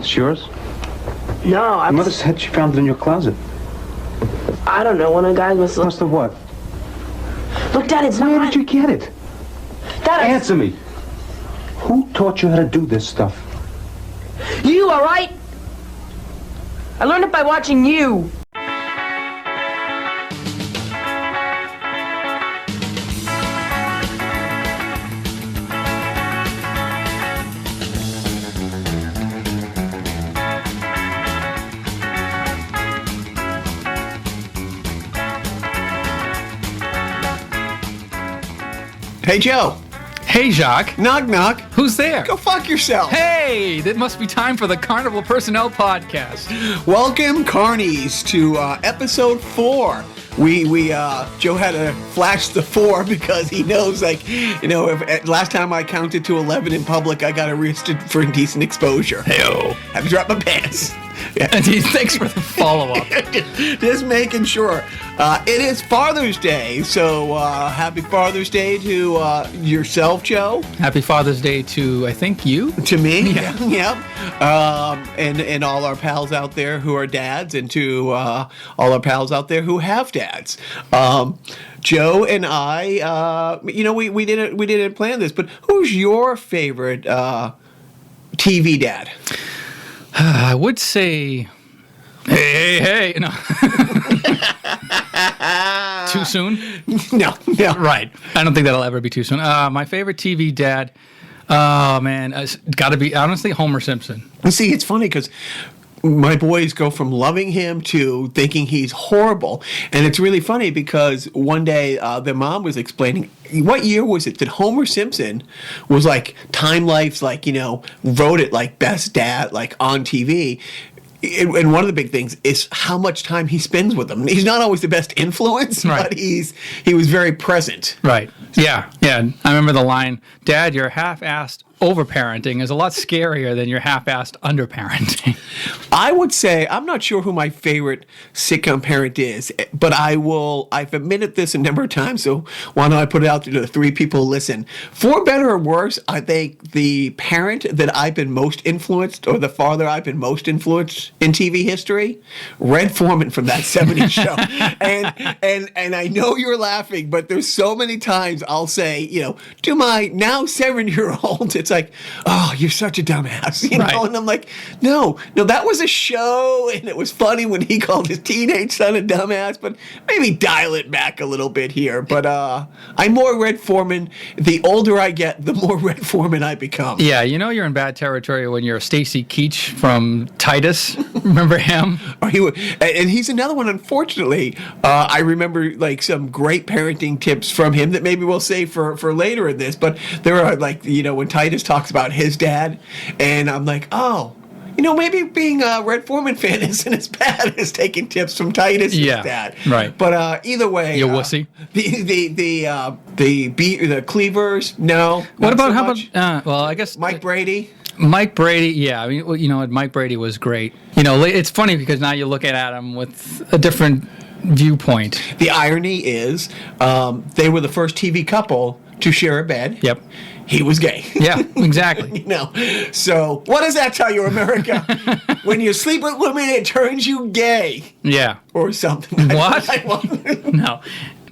It's yours? No, Your mother said she found it in your closet. I don't know. One of the guys must Must have what? Look, Dad, it's not Where mine. did you get it? Dad, Answer me. Who taught you how to do this stuff? You, all right? I learned it by watching you. Hey, Joe. Hey, Jacques. Knock, knock. Who's there? Go fuck yourself. Hey, it must be time for the Carnival Personnel Podcast. Welcome, Carnies, to episode 4. Joe had to flash the 4 because he knows, last time I counted to 11 in public, I got arrested for indecent exposure. Hey-o. Had to drop my pants. Yeah. Thanks for the follow-up. Just making sure. It is Father's Day, so happy Father's Day to yourself, Joe. Happy Father's Day to, I think, you? To me, Yeah. And all our pals out there who are dads, and to all our pals out there who have dads. Joe and I, we didn't plan this, but who's your favorite TV dad? I would say, hey. No. Too soon? No. Right. I don't think that'll ever be too soon. My favorite TV dad, oh, man, it's got to be, honestly, Homer Simpson. See, it's funny because my boys go from loving him to thinking he's horrible. And it's really funny because one day their mom was explaining, what year was it that Homer Simpson was like Time Life's wrote it like best dad on TV. And one of the big things is how much time he spends with them. He's not always the best influence, right, but he was very present. Right. Yeah. I remember the line, Dad, your half-assed overparenting is a lot scarier than your half-assed underparenting. I would say, I'm not sure who my favorite sitcom parent is, but I've admitted this a number of times, so why don't I put it out there to the 3 people who listen. For better or worse, I think the parent that I've been most influenced, or the father I've been most influenced in TV history, Red Foreman from that 70s show. And I know you're laughing, but there's so many times I'll say, to my now 7-year-old, it's like, oh, you're such a dumbass, right, know? And I'm like, no, that was a show, and it was funny when he called his teenage son a dumbass, but maybe dial it back a little bit here. But I'm more Red Foreman. The older I get, the more Red Foreman I become. Yeah, you're in bad territory when you're Stacy Keach from Titus. Remember him? And he's another one, unfortunately. I remember some great parenting tips from him that maybe we'll save for later in this, but there are when Titus talks about his dad, and I'm like, oh, maybe being a Red Foreman fan isn't as bad as taking tips from Titus' dad. Right. But either way, you wussy. The Cleavers, no. What about so about? I guess Mike Brady. Mike Brady, yeah. I mean, Mike Brady was great. It's funny because now you look at him with a different viewpoint. The irony is, they were the first TV couple to share a bed. Yep. He was gay. Yeah, exactly. So what does that tell you, America? When you sleep with women, it turns you gay. Yeah. Or something. What?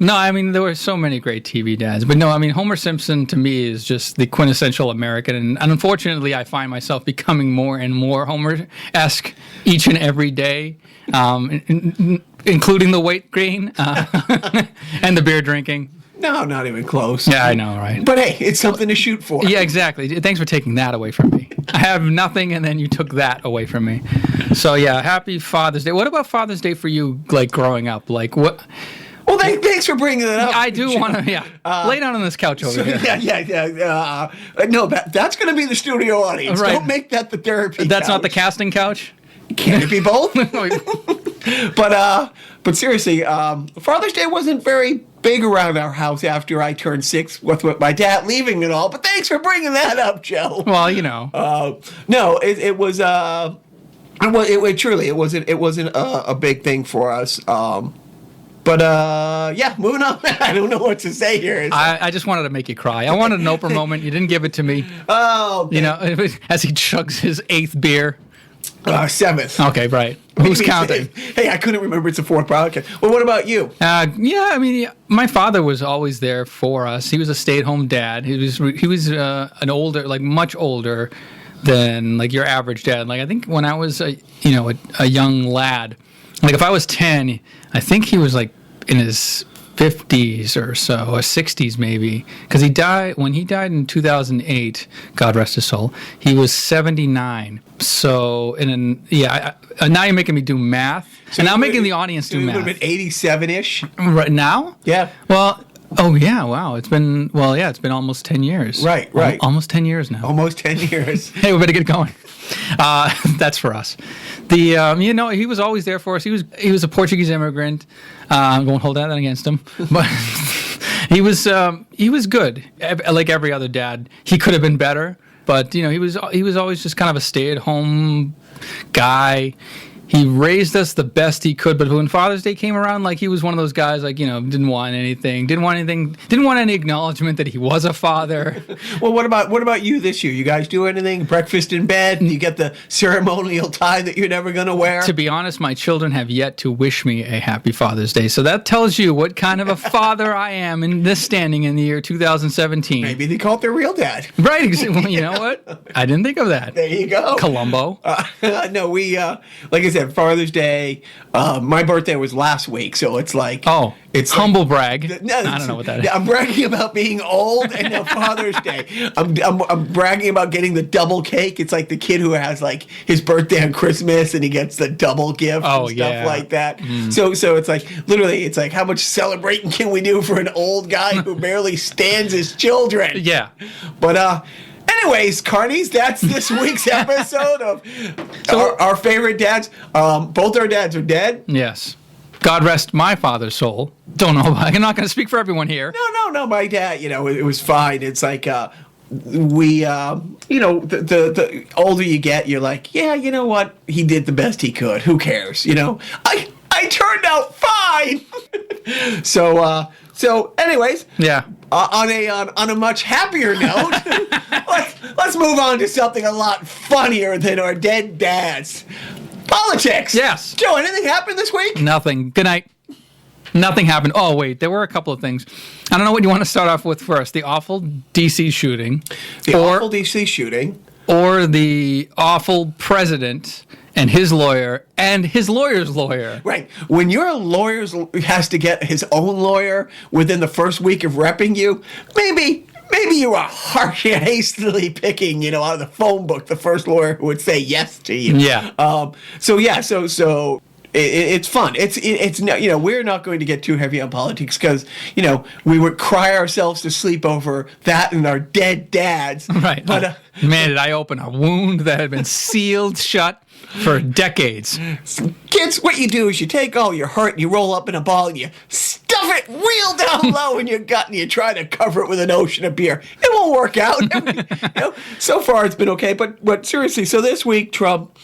No, I mean, there were so many great TV dads. But no, I mean, Homer Simpson to me is just the quintessential American. And unfortunately, I find myself becoming more and more Homer-esque each and every day, including the weight gain and the beer drinking. No, not even close. Yeah, I know, right? But hey, it's something to shoot for. Yeah, exactly. Thanks for taking that away from me. I have nothing, and then you took that away from me. So yeah, happy Father's Day. What about Father's Day for you, what? Well, thanks for bringing it up. I do want to, lay down on this couch over here. Yeah. No, that's going to be the studio audience. Right. Don't make that the therapy That's couch. not the casting couch? Can it be both? But seriously, Father's Day wasn't very big around our house after I turned 6 with my dad leaving and all. But thanks for bringing that up, Joe. Well, no, it was. It wasn't a big thing for us. Moving on. I don't know what to say here. I just wanted to make you cry. I wanted an Oprah moment. You didn't give it to me. Oh, okay. As he chugs his 8th beer. Seventh. Okay, right. Who's counting? Hey, I couldn't remember it's the fourth podcast. Well, what about you? Yeah, I mean, my father was always there for us. He was a stay-at-home dad. He was an older, like much older than like your average dad. Like I think when I was a young lad, like if I was 10, I think he was like in his 50s or so, or 60s maybe, because when he died in 2008, God rest his soul, he was 79. So now you're making me do math, and now I'm making the audience do math. Would have been 87-ish Right now? Yeah. Well, oh yeah, wow. It's been almost 10 years. Right. Almost 10 years now. Almost 10 years. Hey, we better get going. That's for us. He was always there for us. He was a Portuguese immigrant. I won't hold that against him, but he was good. Like every other dad, he could have been better, but he was always just kind of a stay-at-home guy. He raised us the best he could, but when Father's Day came around, like he was one of those guys, like didn't want any acknowledgement that he was a father. Well, what about you this year? You guys do anything? Breakfast in bed? You get the ceremonial tie that you're never going to wear? To be honest, my children have yet to wish me a happy Father's Day, so that tells you what kind of a father I am in this standing in the year 2017. Maybe they call it their real dad. Right. Well, you know what? I didn't think of that. There you go. Columbo. No, we like I said, Father's Day. My birthday was last week, so it's like it's humble like, brag. No, I don't know what that is. I'm bragging about being old and now Father's Day. I'm bragging about getting the double cake. It's like the kid who has like his birthday on Christmas and he gets the double gift and stuff like that. So it's like literally it's like how much celebrating can we do for an old guy who barely stands his children? Yeah. But anyways, Carnies, that's this week's episode of our favorite dads. Both our dads are dead. Yes. God rest my father's soul. Don't know. I'm not going to speak for everyone here. No. My dad, it was fine. It's like we, the older you get, you're like, yeah, you know what? He did the best he could. Who cares? I turned out fine. So, anyways, yeah. On a much happier note, let's move on to something a lot funnier than our dead dads. Politics. Yes. Joe, anything happened this week? Nothing. Good night. Nothing happened. Oh, wait. There were a couple of things. I don't know what you want to start off with first. The awful D.C. shooting. Awful D.C. shooting. Or the awful president and his lawyer and his lawyer's lawyer. Right. When your lawyer has to get his own lawyer within the first week of repping you, maybe you are hastily picking, out of the phone book, the first lawyer who would say yes to you. Yeah. So it's fun. It's we're not going to get too heavy on politics because we would cry ourselves to sleep over that and our dead dads. Right. But man, did I open a wound that had been sealed shut for decades. Kids, what you do is you take all your hurt and you roll up in a ball and you stuff it real down low in your gut and you try to cover it with an ocean of beer. It won't work out. So far it's been okay, but seriously, so this week Trump,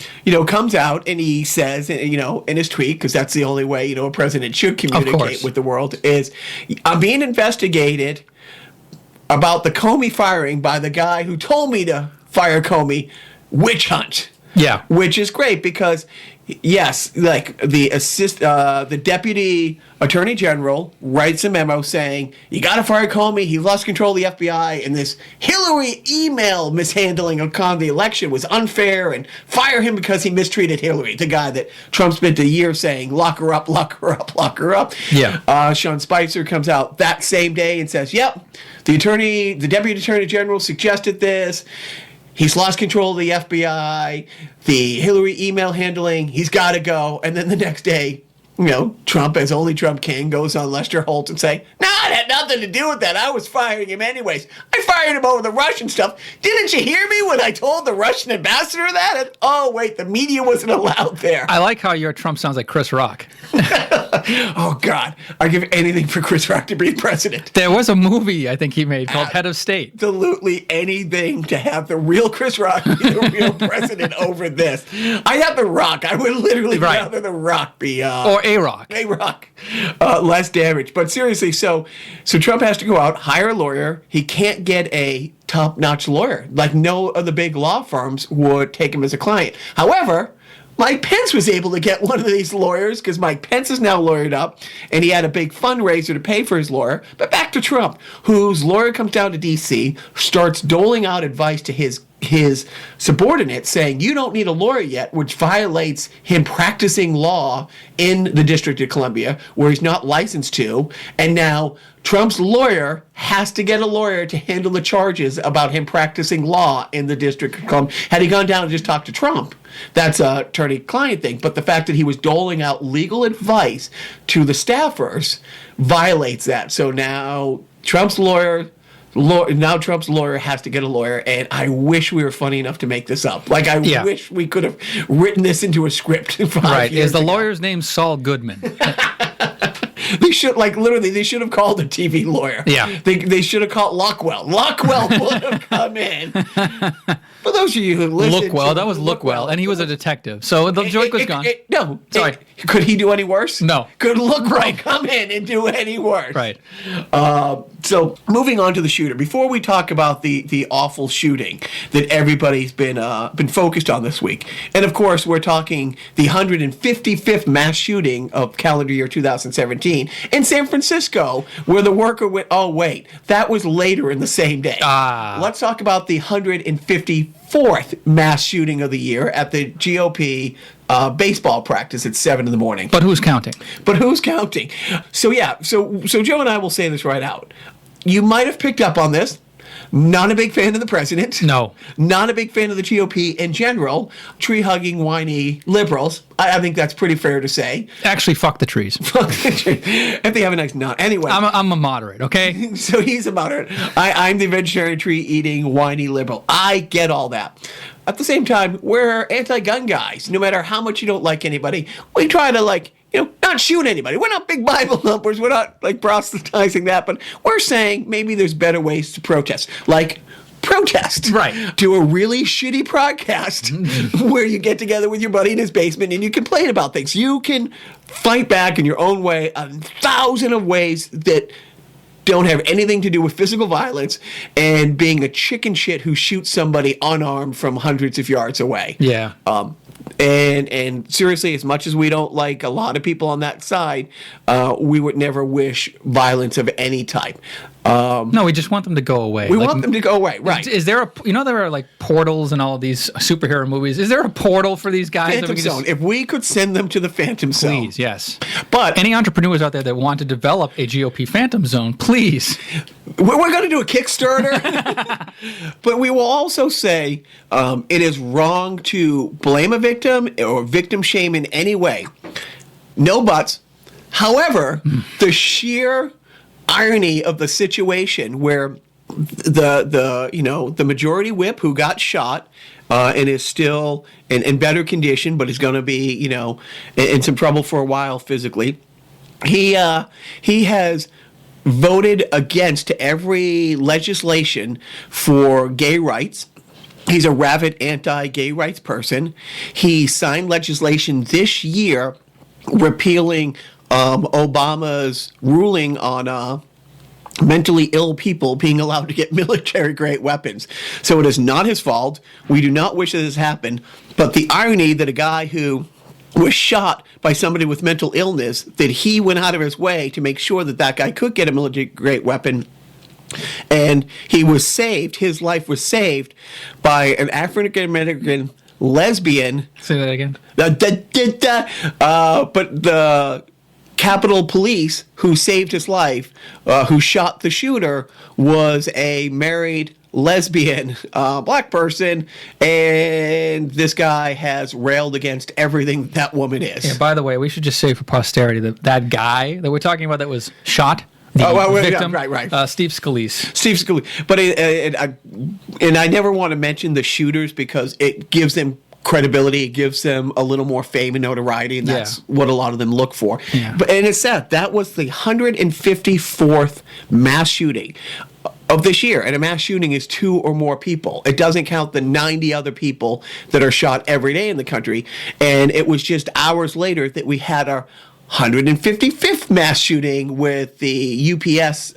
comes out and he says, in his tweet, because that's the only way, a president should communicate with the world, is I'm being investigated about the Comey firing by the guy who told me to fire Comey, witch hunt. Yeah. Which is great because, yes, like the deputy attorney general writes a memo saying, you got to fire Comey. He lost control of the FBI and this Hillary email mishandling of the election was unfair and fire him because he mistreated Hillary, the guy that Trump spent a year saying, lock her up, lock her up, lock her up. Yeah. Sean Spicer comes out that same day and says, yep, the deputy attorney general suggested this. He's lost control of the FBI, the Hillary email handling, he's got to go. And then the next day, Trump, as only Trump can, goes on Lester Holt and say, no, it had nothing to do with that. I was firing him anyways. I fired him over the Russian stuff. Didn't you hear me when I told the Russian ambassador that? And, oh, wait, the media wasn't allowed there. I like how your Trump sounds like Chris Rock. Oh, God. I'd give anything for Chris Rock to be president. There was a movie I think he made called Head of State. Absolutely anything to have the real Chris Rock be the real president over this. I'd have The Rock. I would literally rather The Rock be... or A-Rock. A-Rock. Less damage. But seriously, so Trump has to go out, hire a lawyer. He can't get a top-notch lawyer. Like no of the big law firms would take him as a client. However, Mike Pence was able to get one of these lawyers because Mike Pence is now lawyered up, and he had a big fundraiser to pay for his lawyer. But back to Trump, whose lawyer comes down to D.C., starts doling out advice to his subordinate, saying you don't need a lawyer yet, which violates him practicing law in the District of Columbia, where he's not licensed to. And now Trump's lawyer has to get a lawyer to handle the charges about him practicing law in the District of Columbia. Had he gone down and just talked to Trump, that's a attorney-client thing. But the fact that he was doling out legal advice to the staffers violates that. So now Trump's lawyer has to get a lawyer, and I wish we were funny enough to make this up. Like, I wish we could have written this into a script 5 years Is the ago. lawyer's name Saul Goodman? They should, they should have called a TV lawyer. Yeah. They should have called Lockwell. Lockwell would have come in. For those of you who listen. That was Lookwell, and he was a detective. So the joke was gone. No. Sorry. Could he do any worse? No. Could Lookwell come in and do any worse? Right. So moving on to the shooter. Before we talk about the awful shooting that everybody's been focused on this week, and of course we're talking the 155th mass shooting of calendar year 2017 in San Francisco, where the worker went, oh wait, that was later in the same day. Let's talk about the 154th mass shooting of the year at the GOP baseball practice at 7 in the morning. But who's counting? So Joe and I will say this right out. You might have picked up on this. Not a big fan of the president. No. Not a big fan of the GOP in general. Tree-hugging, whiny liberals. I think that's pretty fair to say. Actually, fuck the trees. If they have a nice nut. Anyway. I'm a moderate, okay? So he's a moderate. I'm the vegetarian, tree-eating, whiny liberal. I get all that. At the same time, we're anti-gun guys. No matter how much you don't like anybody, we try to, not shoot anybody. We're not big Bible thumpers. We're not, proselytizing that. But we're saying maybe there's better ways to protest. Protest. Right. Do a really shitty podcast where you get together with your buddy in his basement and you complain about things. You can fight back in your own way, 1,000 of ways that don't have anything to do with physical violence and being a chicken shit who shoots somebody unarmed from hundreds of yards away. Yeah. And seriously, as much as we don't like a lot of people on that side, we would never wish violence of any type. No, we just want them to go away. We want them to go away, right? Is there there are portals in all of these superhero movies? Is there a portal for these guys? Phantom Zone. If we could send them to the Phantom Zone, please, yes. But any entrepreneurs out there that want to develop a GOP Phantom Zone, please. We're going to do a Kickstarter. But we will also say it is wrong to blame a victim or victim shame in any way. No buts. However, the sheer irony of the situation where the majority whip who got shot and is still in better condition, but is going to be in some trouble for a while physically. He has voted against every legislation for gay rights. He's a rabid anti-gay rights person. He signed legislation this year repealing Obama's ruling on mentally ill people being allowed to get military-grade weapons. So it is not his fault. We do not wish that this happened. But the irony that a guy who was shot by somebody with mental illness, that he went out of his way to make sure that that guy could get a military-grade weapon, and he was saved, his life was saved by an African-American lesbian. Say that again. But the Capitol Police who saved his life, who shot the shooter, was a married lesbian black person, and this guy has railed against everything that woman is. Yeah, by the way, we should just say for posterity that guy that we're talking about that was shot, the victim, yeah, right. Steve Scalise. Steve Scalise. But I never want to mention the shooters because it gives them credibility, it gives them a little more fame and notoriety, and that's what a lot of them look for. Yeah. And it's sad. That was the 154th mass shooting of this year, and a mass shooting is 2 or more people. It doesn't count the 90 other people that are shot every day in the country. And it was just hours later that we had our 155th mass shooting with the UPS,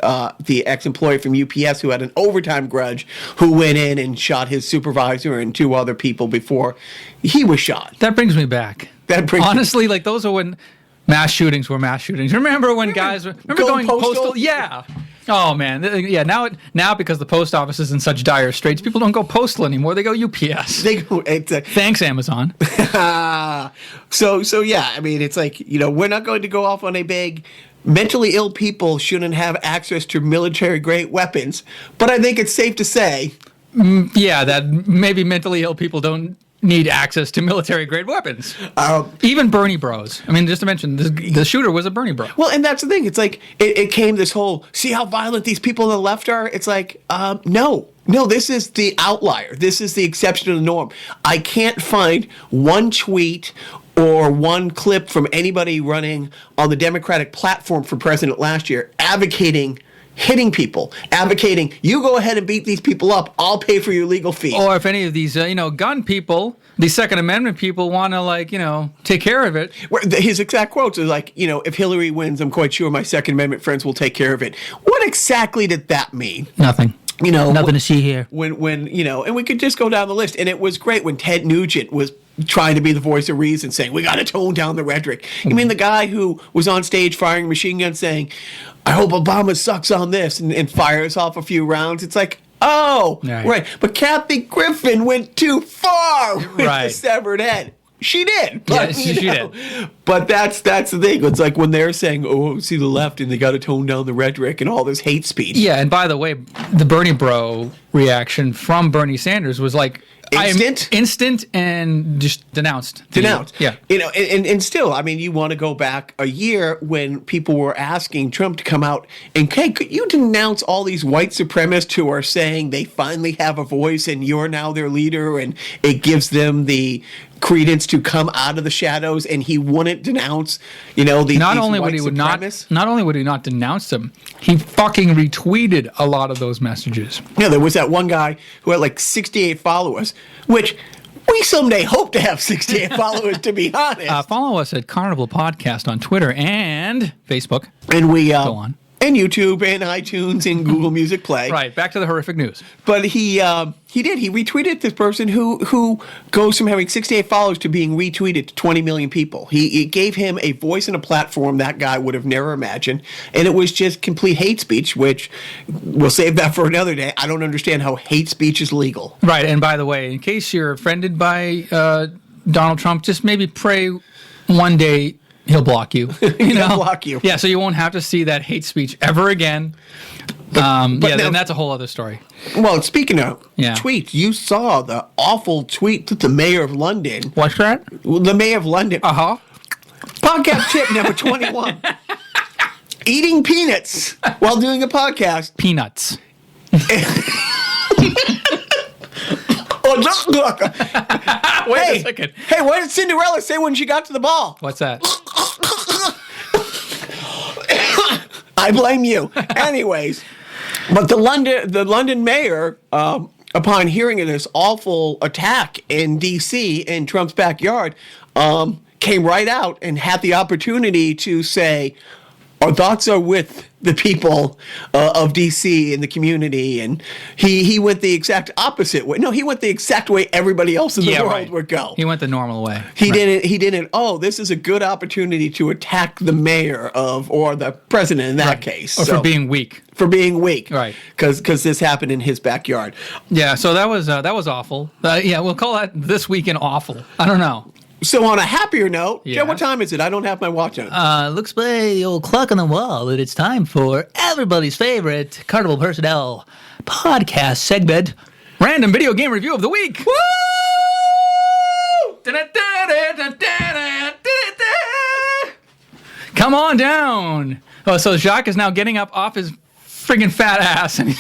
the ex-employee from UPS who had an overtime grudge, who went in and shot his supervisor and 2 other people before he was shot. That brings me back. Honestly, like those are when mass shootings were mass shootings. Remember when guys remember going postal? Yeah. Oh man, yeah. Now because the post office is in such dire straits, people don't go postal anymore. They go UPS. Thanks, Amazon. So yeah. I mean, it's like, we're not going to go off on a big. Mentally ill people shouldn't have access to military-grade weapons, but I think it's safe to say, that maybe mentally ill people don't need access to military-grade weapons. Even Bernie bros. I mean, just to mention, the shooter was a Bernie bro. Well, and that's the thing. It's like, it came this whole, see how violent these people on the left are? It's like, no, this is the outlier. This is the exception to the norm. I can't find one tweet or one clip from anybody running on the Democratic platform for president last year advocating hitting people, advocating, you go ahead and beat these people up, I'll pay for your legal fees. Or if any of these, gun people, these Second Amendment people want to, take care of it. His exact quotes are like, if Hillary wins, I'm quite sure my Second Amendment friends will take care of it. What exactly did that mean? Nothing. Nothing to see here. When and we could just go down the list. And it was great when Ted Nugent was trying to be the voice of reason, saying, we got to tone down the rhetoric. You mean the guy who was on stage firing machine guns saying, I hope Obama sucks on this, and fires off a few rounds? It's like, right. But Kathy Griffin went too far with the severed head. She did. But, she did. But that's the thing. It's like when they're saying, see the left and they got to tone down the rhetoric and all this hate speech. Yeah, and by the way, the Bernie bro reaction from Bernie Sanders was like, instant and just denounced. Yeah. And still, I mean, you want to go back a year when people were asking Trump to come out and, hey, could you denounce all these white supremacists who are saying they finally have a voice and you're now their leader, and it gives them the credence to come out of the shadows, and he wouldn't denounce, these white supremacists. Not only would he not denounce them, he fucking retweeted a lot of those messages. Yeah, there was that one guy who had like 68 followers, which we someday hope to have 68 followers, to be honest. Follow us at Carnival Podcast on Twitter and Facebook. And we go on. And YouTube and iTunes and Google Music Play. Right, back to the horrific news. But he did. He retweeted this person who goes from having 68 followers to being retweeted to 20 million people. It gave him a voice and a platform that guy would have never imagined. And it was just complete hate speech, which we'll save that for another day. I don't understand how hate speech is legal. Right, and by the way, in case you're offended by Donald Trump, just maybe pray one day he'll block you. He'll block you. Yeah, so you won't have to see that hate speech ever again. Then that's a whole other story. Well, speaking of tweets, you saw the awful tweet that the mayor of London. What's that? The mayor of London. Uh-huh. Podcast tip number 21. Eating peanuts while doing a podcast. Peanuts. Wait a second. Hey, what did Cinderella say when she got to the ball? What's that? I blame you. Anyways, but the London mayor, upon hearing of this awful attack in D.C. in Trump's backyard, came right out and had the opportunity to say, our thoughts are with the people of D.C. and the community, and he went the exact opposite way. No, he went the exact way everybody else in the world would go. He went the normal way. He didn't. Oh, this is a good opportunity to attack the mayor or the president in that case, or for being weak. Right? Because this happened in his backyard. Yeah. So that was awful. We'll call that This Week in Awful. I don't know. So on a happier note, Joe, what time is it? I don't have my watch on. Looks by the old clock on the wall that it's time for everybody's favorite Carnival Personnel podcast segment, Random Video Game Review of the Week. Woo! Come on down. Oh, so Jacques is now getting up off his friggin' fat ass, and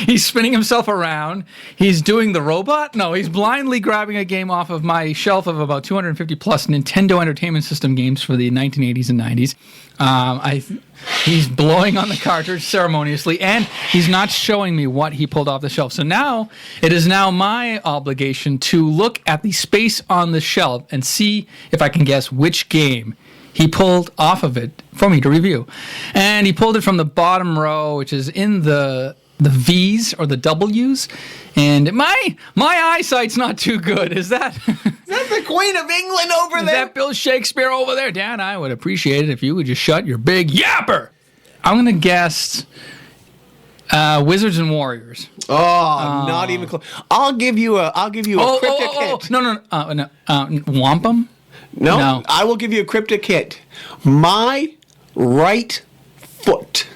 he's spinning himself around. He's doing the robot? No, he's blindly grabbing a game off of my shelf of about 250 plus Nintendo Entertainment System games for the 1980s and 90s. He's blowing on the cartridge ceremoniously, and he's not showing me what he pulled off the shelf. So now, it is now my obligation to look at the space on the shelf and see if I can guess which game he pulled off of it for me to review. And he pulled it from the bottom row, which is in the V's or the W's. And my eyesight's not too good. Is that the Queen of England over is there? that Bill Shakespeare over there? Dan, I would appreciate it if you would just shut your big yapper. I'm going to guess Wizards and Warriors. Oh, not even close. I'll give you a cryptic hint. No. Wampum? No, I will give you a cryptic hint. My right foot.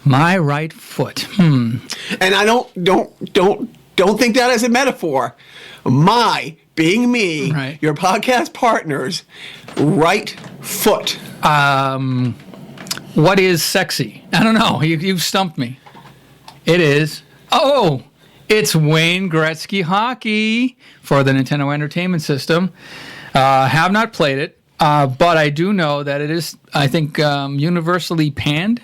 My right foot. And I don't think that as a metaphor. My, being me, Right. your podcast partner's right foot. What is sexy? I don't know. You've stumped me. It is. Oh, it's Wayne Gretzky Hockey for the Nintendo Entertainment System. Have not played it, but I do know that it is, I think, universally panned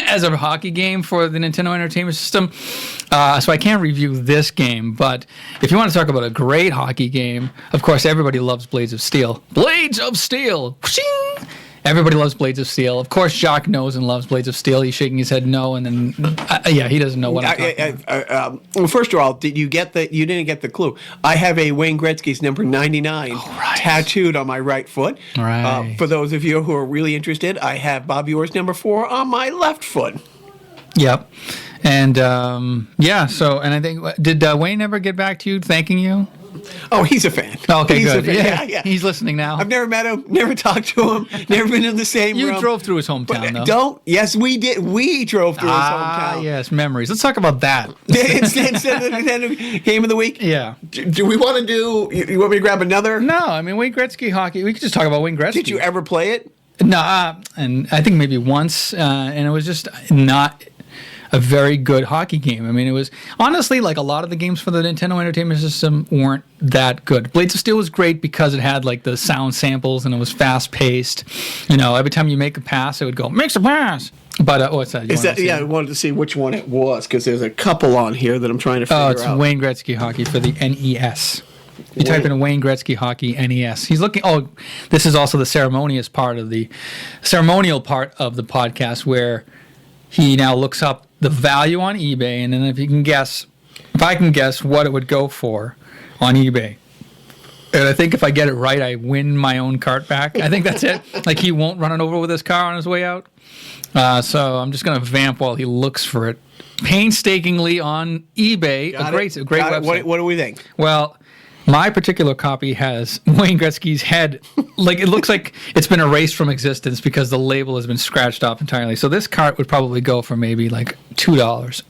as a hockey game for the Nintendo Entertainment System. So I can't review this game, but if you want to talk about a great hockey game, of course, everybody loves Blades of Steel. Blades of Steel! Whooshing! Everybody loves Blades of Steel. Of course, Jacques knows and loves Blades of Steel. He's shaking his head no, and then, he doesn't know what I'm talking about. Well, first of all, you didn't get the clue. I have a Wayne Gretzky's number 99 tattooed on my right foot. Right. For those of you who are really interested, I have Bobby Orr's number 4 on my left foot. Yep. And, and I think, did Wayne ever get back to you thanking you? Oh, he's a fan. Okay, He's good. a fan. Yeah. He's listening now. I've never met him, never talked to him, never been in the same room. You drove through his hometown, though. Yes, we did. We drove through his hometown. Yes, memories. Let's talk about that. Instead of game of the week? Yeah. Do we want to do, you want me to grab another? No, I mean, Wayne Gretzky hockey, we could just talk about Wayne Gretzky. Did you ever play it? No, and I think maybe once, and it was just not a very good hockey game. I mean, it was honestly like a lot of the games for the Nintendo Entertainment System weren't that good. Blades of Steel was great because it had like the sound samples and it was fast paced. You know, every time you make a pass, it would go, makes a pass. But what's that? I wanted to see which one it was because there's a couple on here that I'm trying to figure out. Oh, it's Wayne Gretzky hockey for the NES. You type in Wayne Gretzky hockey NES. He's looking. Oh, this is also the ceremonial part of the podcast where he now looks up the value on eBay, and then if I can guess what it would go for on eBay. And I think if I get it right, I win my own cart back. I think that's it. Like he won't run it over with his car on his way out. So I'm just going to vamp while he looks for it painstakingly on eBay. A great website. What do we think? Well, my particular copy has Wayne Gretzky's head. Like it looks like it's been erased from existence because the label has been scratched off entirely. So this cart would probably go for maybe like $2.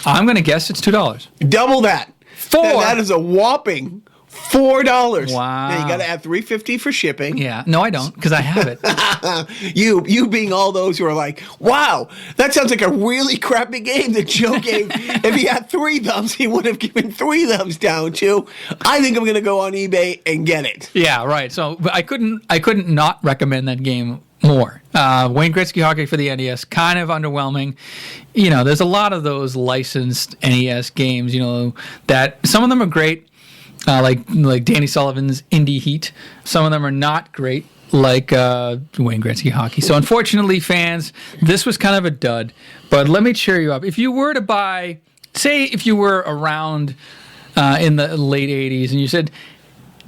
I'm going to guess it's $2. Double that. That is a whopping $4. Wow. Now you got to add $3.50 for shipping. Yeah. No, I don't, because I have it. You being all those who are like, wow, that sounds like a really crappy game that Joe gave. If he had 3 thumbs, he would have given 3 thumbs down to. I think I'm going to go on eBay and get it. Yeah, right. So but I couldn't not recommend that game more. Wayne Gretzky hockey for the NES, kind of underwhelming. You know, there's a lot of those licensed NES games, you know, that some of them are great. Like Danny Sullivan's Indie Heat. Some of them are not great, like Wayne Gretzky hockey. So unfortunately, fans, this was kind of a dud. But let me cheer you up. If you were to buy, say if you were around in the late 80s and you said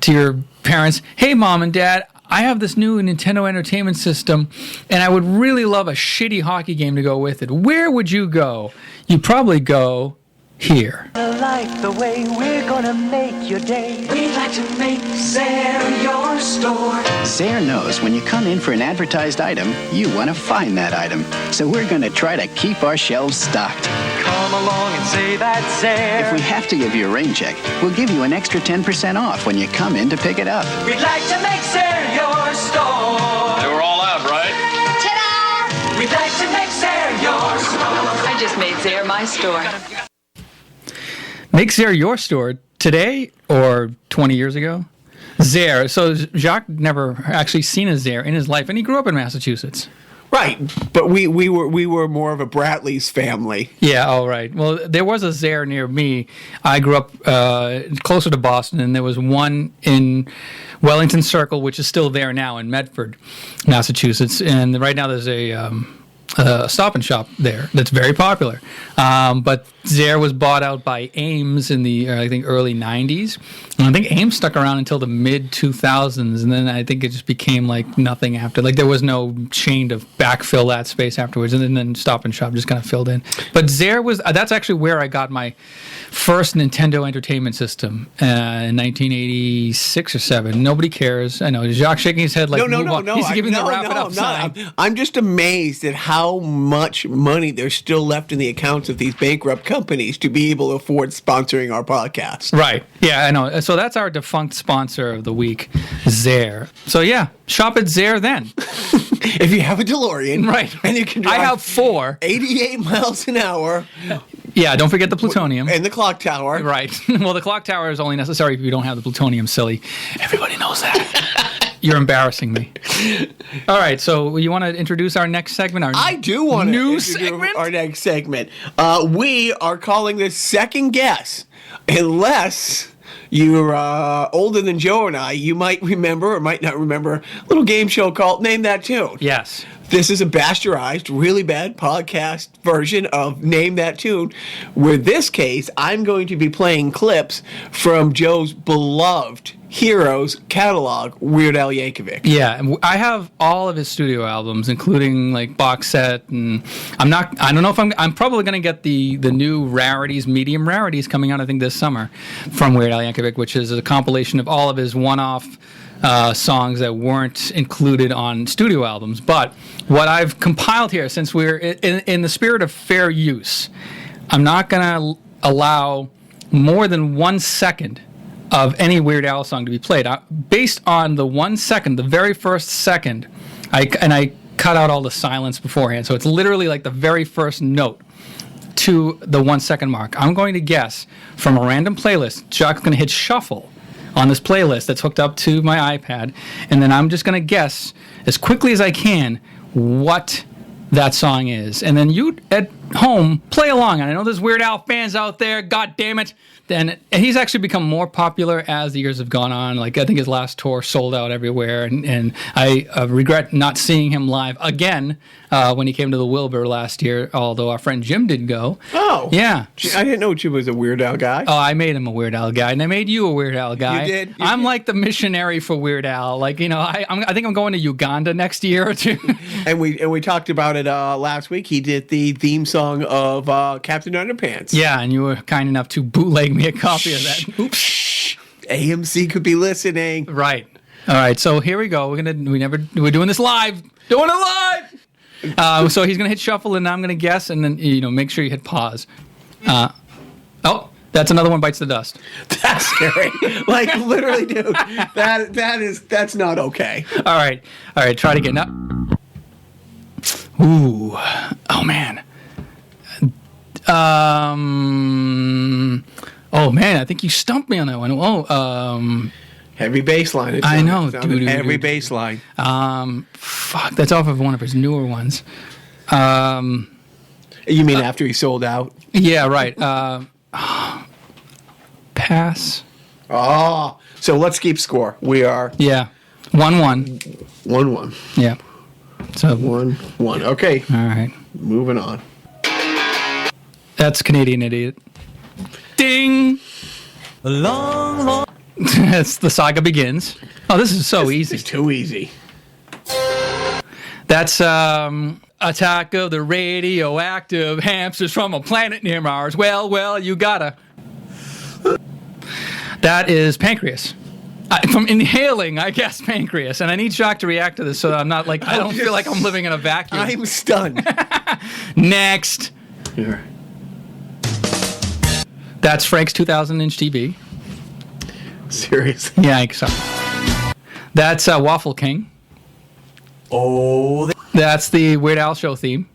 to your parents, hey, Mom and Dad, I have this new Nintendo Entertainment System, and I would really love a shitty hockey game to go with it. Where would you go? You'd probably go here. I like the way we're gonna make your day. We'd like to make Zaire your store. Zaire knows when you come in for an advertised item, you want to find that item. So we're going to try to keep our shelves stocked. Come along and say that Zaire. If we have to give you a rain check, we'll give you an extra 10% off when you come in to pick it up. We'd like to make Zaire your store. They were all out, right? Ta-da! We'd like to make Zaire your store. I just made Zaire my store. Make Zaire your store today or 20 years ago? Zaire. So Jacques never actually seen a Zaire in his life, and he grew up in Massachusetts. Right, but we were more of a Bradley's family. Yeah, all right. Well, there was a Zaire near me. I grew up closer to Boston, and there was one in Wellington Circle, which is still there now in Medford, Massachusetts. And right now there's a Stop and Shop there that's very popular. But Zaire was bought out by Ames in the, I think, early 90s. And I think Ames stuck around until the mid-2000s, and then I think it just became like nothing after. Like there was no chain to backfill that space afterwards, and then Stop and Shop just kind of filled in. But Zaire was, that's actually where I got my first Nintendo Entertainment System in 1986 or 7. Nobody cares. I know, Jacques shaking his head like, no. He's giving the wrap it up sign. I'm just amazed at how much money there's still left in the accounts of these bankrupt companies to be able to afford sponsoring our podcast. Right. Yeah, I know. So that's our defunct sponsor of the week, Zaire. So yeah, shop at Zaire then. If you have a DeLorean. Right. And you can drive I have 4. 88 miles an hour. Yeah, don't forget the plutonium. And the clock tower. Right. Well, the clock tower is only necessary if you don't have the plutonium, silly. Everybody knows that. You're embarrassing me. All right, so you want to introduce our next segment? I do want to introduce segment? our next segment. We are calling this Second Guess. Unless you're older than Joe and I, you might remember or might not remember a little game show called Name That Tune. Yes. This is a bastardized, really bad podcast version of Name That Tune, where this case, I'm going to be playing clips from Joe's beloved Heroes catalog, Weird Al Yankovic. Yeah, and I have all of his studio albums, including like box set, and I don't know if I'm probably going to get the new rarities, medium rarities coming out, I think, this summer from Weird Al Yankovic, which is a compilation of all of his one-off songs that weren't included on studio albums. But what I've compiled here, since we're in the spirit of fair use, I'm not going to allow more than 1 second of any Weird Al song to be played. Based on the 1 second, the very first second, I cut out all the silence beforehand, so it's literally like the very first note to the 1 second mark. I'm going to guess from a random playlist. Chuck's going to hit shuffle on this playlist that's hooked up to my iPad, and then I'm just going to guess as quickly as I can what that song is. And then you at home play along. And I know there's Weird Al fans out there, god damn it. And he's actually become more popular as the years have gone on. Like, I think his last tour sold out everywhere, and I regret not seeing him live again when he came to the Wilbur last year, although our friend Jim did go. Oh. Yeah. I didn't know Jim was a Weird Al guy. Oh, I made him a Weird Al guy, and I made you a Weird Al guy. You did? I'm like the missionary for Weird Al. Like, you know, I think I'm going to Uganda next year or two. And we talked about it last week. He did the theme song of Captain Underpants. Yeah, and you were kind enough to bootleg me a copy of that. Oops. AMC could be listening. Right. All right. So here we go. We're doing this live. Doing it live. So he's gonna hit shuffle, and I'm gonna guess, and then make sure you hit pause. Oh, that's another one bites the dust. That's scary. Like, literally, dude. That's not okay. All right. Try it again. Now. Ooh. Oh man. Oh man, I think you stumped me on that one. Oh, heavy bass line. I know, dude. Heavy bass line. Fuck, that's off of one of his newer ones. You mean after he sold out? Yeah, right. Pass. Oh, so let's keep score. We are 1-1. 1-1. Yeah. So 1-1. Okay. All right. Moving on. That's Canadian Idiot. Ding! It's The Saga Begins. Oh, this is so easy. It's too easy. That's Attack of the Radioactive Hamsters from a Planet Near Mars. Well, you gotta. That is Pancreas. From Inhaling, I guess Pancreas. And I need Jacques to react to this so that I'm not like, I don't feel like I'm living in a vacuum. I'm stunned. Next. Here. That's Frank's 2,000-inch TV. Seriously? Yeah, I so. That's Waffle King. Oh. That's the Weird Al Show theme.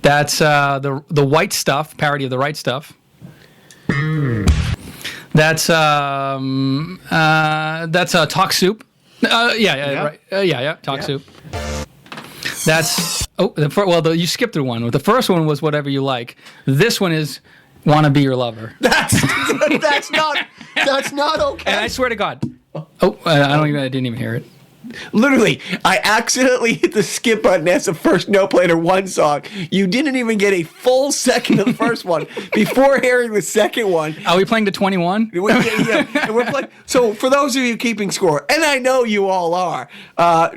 That's the White Stuff, parody of the Right Stuff. That's Talk Soup. Yeah. Right. Yeah. Talk soup. That's you skipped through one. The first one was Whatever You Like. This one is Wanna Be Your Lover. That's not okay. And I swear to God. I didn't even hear it. Literally, I accidentally hit the skip button as the first note played or one song. You didn't even get a full second of the first one before hearing the second one. Are we playing to 21? Yeah. And we're playing. So for those of you keeping score, and I know you all are,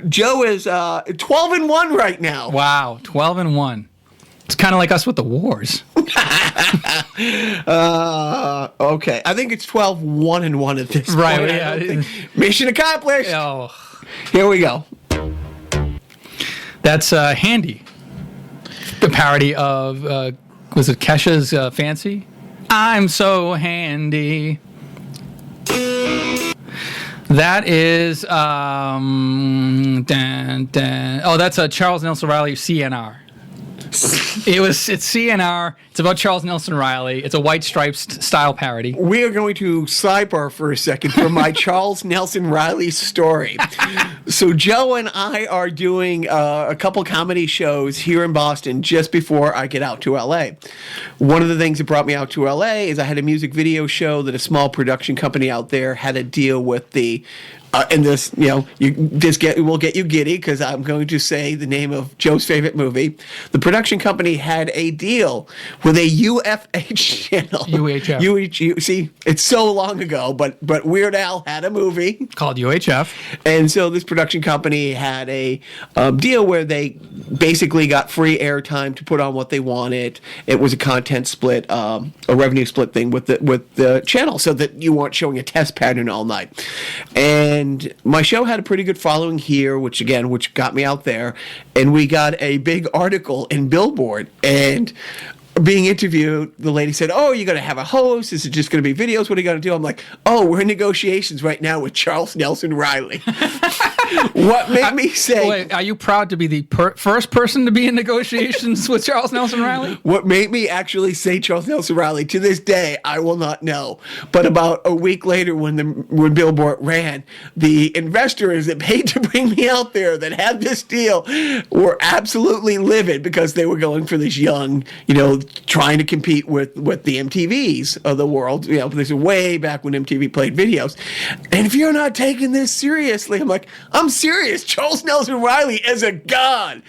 Joe is 12-1 right now. Wow, 12-1. It's kind of like us with the wars. Okay. I think it's 12-1-1 at this right, point. Yeah. Mission accomplished. Oh. Here we go. That's Handy. The parody of, was it Kesha's Fancy? I'm so handy. That is, that's Charles Nelson Reilly, CNR. It's CNR. It's about Charles Nelson Reilly. It's a White Stripes style parody. We are going to sidebar for a second for my Charles Nelson Reilly story. So Joe and I are doing a couple comedy shows here in Boston just before I get out to LA. One of the things that brought me out to LA is I had a music video show that a small production company out there had a deal with the and this, will get you giddy because I'm going to say the name of Joe's favorite movie. The production company had a deal with a UFH channel. UHF. See, it's so long ago, but Weird Al had a movie called UHF, and so this production company had a deal where they basically got free airtime to put on what they wanted. It was a content split, a revenue split thing with the channel, so that you weren't showing a test pattern all night. And my show had a pretty good following here, which got me out there. And we got a big article in Billboard. And being interviewed, the lady said, "Oh, you're going to have a host? Is it just going to be videos? What are you going to do?" I'm like, "Oh, we're in negotiations right now with Charles Nelson Reilly." What made me say... Wait, are you proud to be the first person to be in negotiations with Charles Nelson Reilly? What made me actually say Charles Nelson Reilly, to this day, I will not know. But about a week later, when Billboard ran, the investors that paid to bring me out there that had this deal were absolutely livid because they were going for this young, trying to compete with the MTVs of the world. This is way back when MTV played videos. And if you're not taking this seriously, I'm like, I'm serious. Charles Nelson Reilly is a god.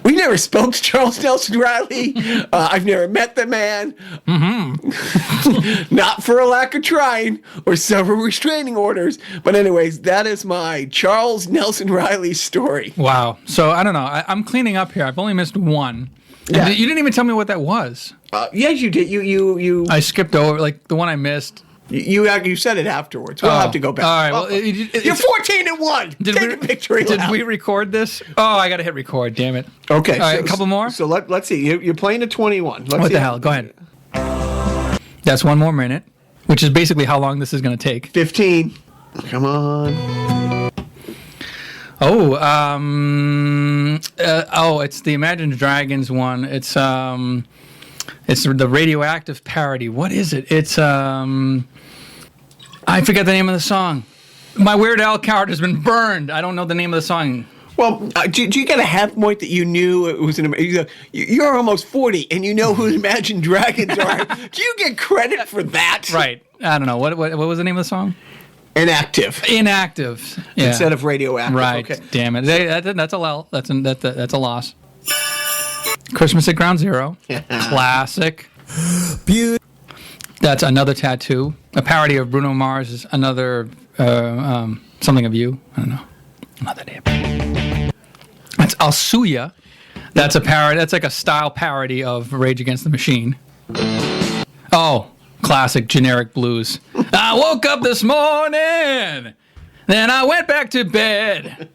We never spoke to Charles Nelson Reilly. I've never met the man. Mm-hmm. Not for a lack of trying or several restraining orders. But anyways, that is my Charles Nelson Reilly story. Wow. So I don't know. I'm cleaning up here. I've only missed one. Yeah. You didn't even tell me what that was. Yes, you did. You. I skipped over the one I missed. You said it afterwards. We'll have to go back. All right. Well, you're 14-1. Take a victory lap. Did we record this? Oh, I got to hit record. Damn it. Okay. All right, a couple more. So let's see. You're playing to 21. What the hell? Go ahead. That's one more minute, which is basically how long this is going to take. 15. Come on. It's the Imagine Dragons one. It's the Radioactive Parody. What is it? It's I forget the name of the song. My Weird Al card has been burned. I don't know the name of the song. Well, do you get a half point that you knew it was you're almost 40 and you know who Imagine Dragons are? Do you get credit for that? Right. I don't know. What was the name of the song? Inactive. Yeah. Instead of Radioactive. Right. Okay. Damn it. That's a lull. That's a loss. Christmas at Ground Zero. Classic. That's Another Tattoo. A parody of Bruno Mars' Another Something of You. I don't know. Another Day. That's I'll Sue Ya. That's a parody. That's like a style parody of Rage Against the Machine. Oh, classic generic blues. I woke up this morning, then I went back to bed.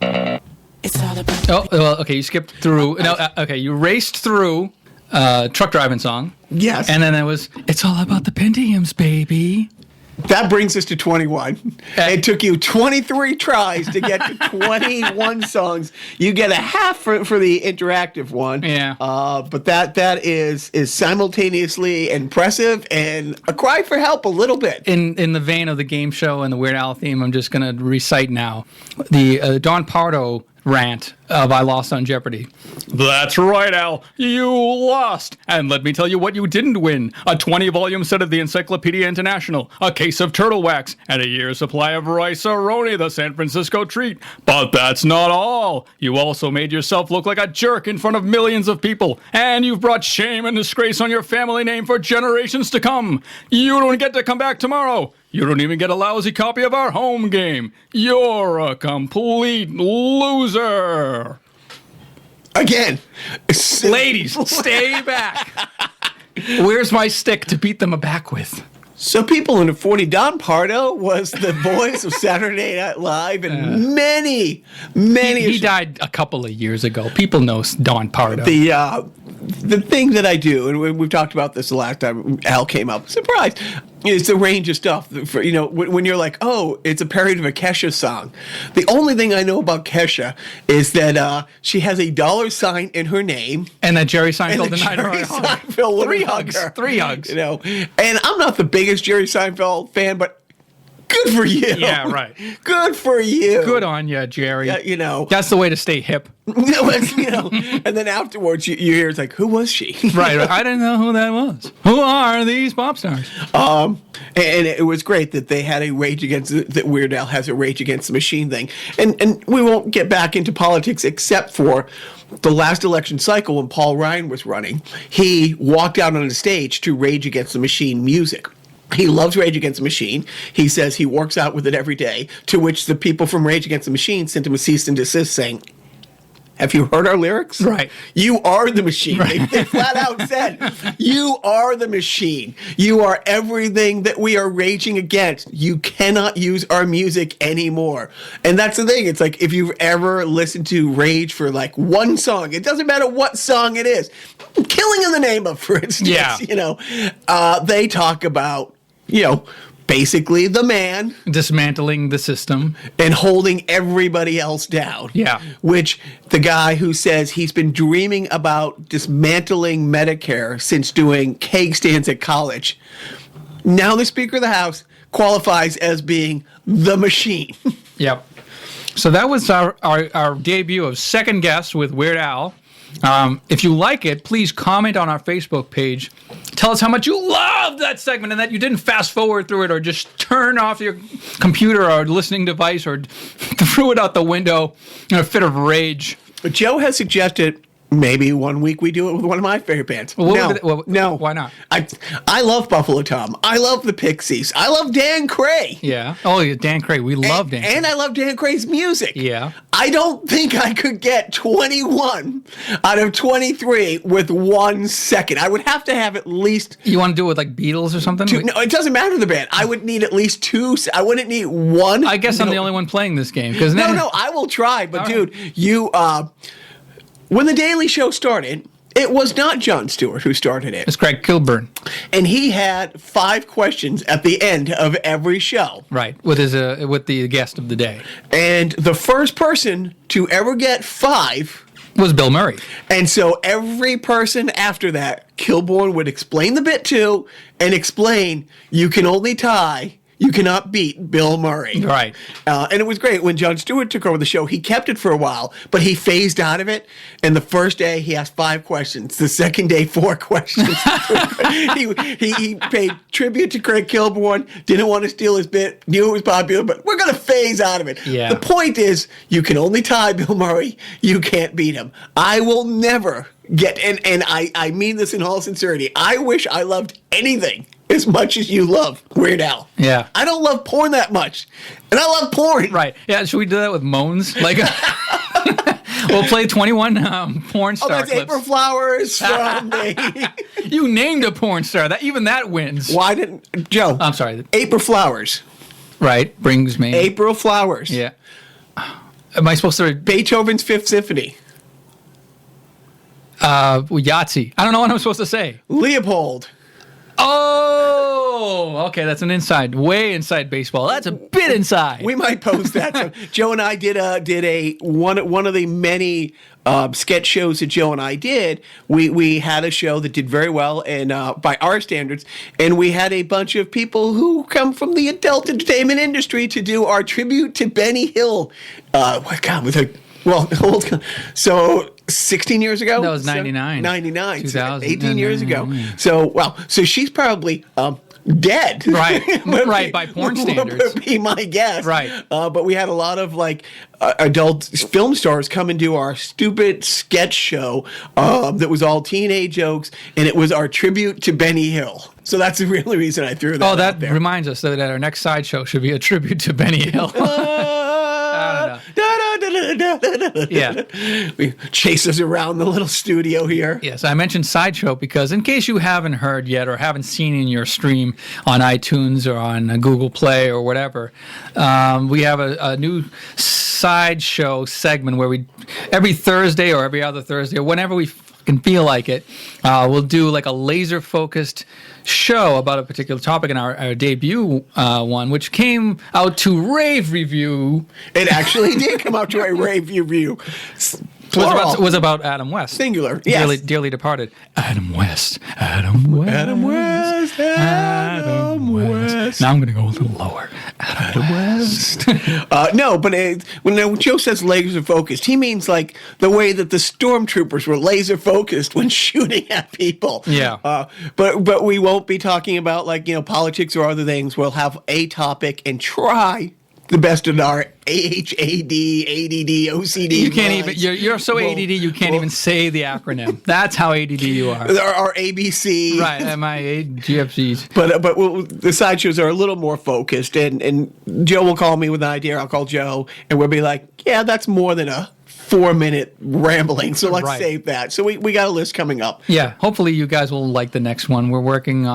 It's all about. Oh, well, okay. You skipped through. No, okay. You raced through truck driving song. Yes. And then it was. It's all about the Pentiums, baby. That brings us to 21. It took you 23 tries to get to 21 songs. You get a half for the interactive one. Yeah. But that is simultaneously impressive and a cry for help a little bit. In the vein of the game show and the Weird Al theme, I'm just going to recite now the Don Pardo rant of I Lost on Jeopardy. That's right, Al. You lost. And let me tell you what you didn't win. A 20-volume set of the Encyclopedia International, a case of turtle wax, and a year's supply of rice-a-roni, the San Francisco treat. But that's not all. You also made yourself look like a jerk in front of millions of people. And you've brought shame and disgrace on your family name for generations to come. You don't get to come back tomorrow. You don't even get a lousy copy of our home game. You're a complete loser. Again. Ladies, stay back. Where's my stick to beat them aback with? So people in the 40, Don Pardo was the voice of Saturday Night Live and many. He died a couple of years ago. People know Don Pardo. The thing that I do, and we've talked about this the last time Al came up, surprise, is the range of stuff. For, when you're like, oh, it's a parody of a Kesha song. The only thing I know about Kesha is that she has a $sign in her name. And that Jerry Seinfeld denied her. Seinfeld Three hugs. 3 hugs. And I'm not the biggest Jerry Seinfeld fan, but good for you. Yeah, right. Good for you. Good on you, Jerry. Yeah, That's the way to stay hip. And then afterwards you hear it's like, who was she? Right. I didn't know who that was. Who are these pop stars? And it was great that they had a Rage Against that Weird Al has a Rage Against the Machine thing. And we won't get back into politics except for the last election cycle when Paul Ryan was running. He walked out on the stage to Rage Against the Machine music. He loves Rage Against the Machine. He says he works out with it every day, to which the people from Rage Against the Machine sent him a cease and desist saying, have you heard our lyrics? Right. You are the machine. Right. They flat out said, you are the machine. You are everything that we are raging against. You cannot use our music anymore. And that's the thing. It's like if you've ever listened to Rage for like one song, it doesn't matter what song it is. Killing in the Name of, for instance. Yeah. They talk about, basically the man dismantling the system and holding everybody else down. Yeah. Which the guy who says he's been dreaming about dismantling Medicare since doing keg stands at college, now the Speaker of the House qualifies as being the machine. Yep. So that was our debut of Second Guess with Weird Al. If you like it, please comment on our Facebook page. Tell us how much you loved that segment and that you didn't fast forward through it or just turn off your computer or listening device or threw it out the window in a fit of rage. Joe has suggested maybe one week we do it with one of my favorite bands. No. Why not? I love Buffalo Tom. I love the Pixies. I love Dan Cray. Yeah. Oh, yeah, Dan Cray. We love Dan Cray. And I love Dan Cray's music. Yeah. I don't think I could get 21 out of 23 with 1 second. I would have to have at least... You want to do it with like Beatles or something? No, it doesn't matter the band. I would need at least 2. I wouldn't need 1. I guess I'm the only one playing this game. No, I will try. But dude, you... when The Daily Show started, it was not Jon Stewart who started it. It's Craig Kilburn. And he had 5 questions at the end of every show. Right, with the guest of the day. And the first person to ever get 5 was Bill Murray. And so every person after that, Kilburn would explain the bit to and explain you can only tie. You cannot beat Bill Murray. Right. And it was great. When Jon Stewart took over the show, he kept it for a while, but he phased out of it. And the first day, he asked 5 questions. The second day, 4 questions. he paid tribute to Craig Kilborn, didn't want to steal his bit, knew it was popular, but we're going to phase out of it. Yeah. The point is, you can only tie Bill Murray. You can't beat him. I will never get, and I mean this in all sincerity, I wish I loved anything as much as you love Weird Al. Yeah. I don't love porn that much. And I love porn. Right. Yeah, should we do that with moans? Like, we'll play 21 porn star that's clips. April Flowers from the... You named a porn star. Even that wins. Why didn't... Joe. I'm sorry. April Flowers. Right. Brings me... April Flowers. Yeah. Am I supposed to... Beethoven's Fifth Symphony. Yahtzee. I don't know what I'm supposed to say. Leopold. Oh, Oh, okay. That's an way inside baseball. That's a bit inside. We might post that. So Joe and I did one of the many sketch shows that Joe and I did. We had a show that did very well, and by our standards, and we had a bunch of people who come from the adult entertainment industry to do our tribute to Benny Hill. So 16 years ago? That was 99. 99. 2000. 18 years ago. So she's probably dead. Right. Right, by porn standards. Would be my guess. Right. But we had a lot of adult film stars come and do our stupid sketch show that was all teenage jokes, and it was our tribute to Benny Hill. So that's the real reason I threw that out that there. reminds us that our next sideshow should be a tribute to Benny Hill. Yeah. We chase us around the little studio here. Yes, I mentioned Sideshow because in case you haven't heard yet or haven't seen in your stream on iTunes or on Google Play or whatever, we have a new Sideshow segment where we every Thursday or every other Thursday or whenever we can feel like it, we'll do like a laser-focused show about a particular topic. In our debut one, which came out to rave review. It actually did come out to a rave review. Was about Adam West. Singular, yes. Dearly departed. Adam West. Adam West. Adam West. Adam West. Now I'm going to go a little lower. Adam West. No, but when Joe says laser focused, he means like the way that the stormtroopers were laser focused when shooting at people. Yeah. But we won't be talking about politics or other things. We'll have a topic and try the best of our ADD, OCD. You can't even. You're so ADD. You can't even say the acronym. That's how ADD you are. Our ABC. Right. MIA, GFCs. But the sideshows are a little more focused, and Joe will call me with an idea. I'll call Joe, and we'll be like, yeah, that's more than a 4-minute rambling, so let's save that. So we got a list coming up. Yeah, hopefully you guys will like the next one. We're working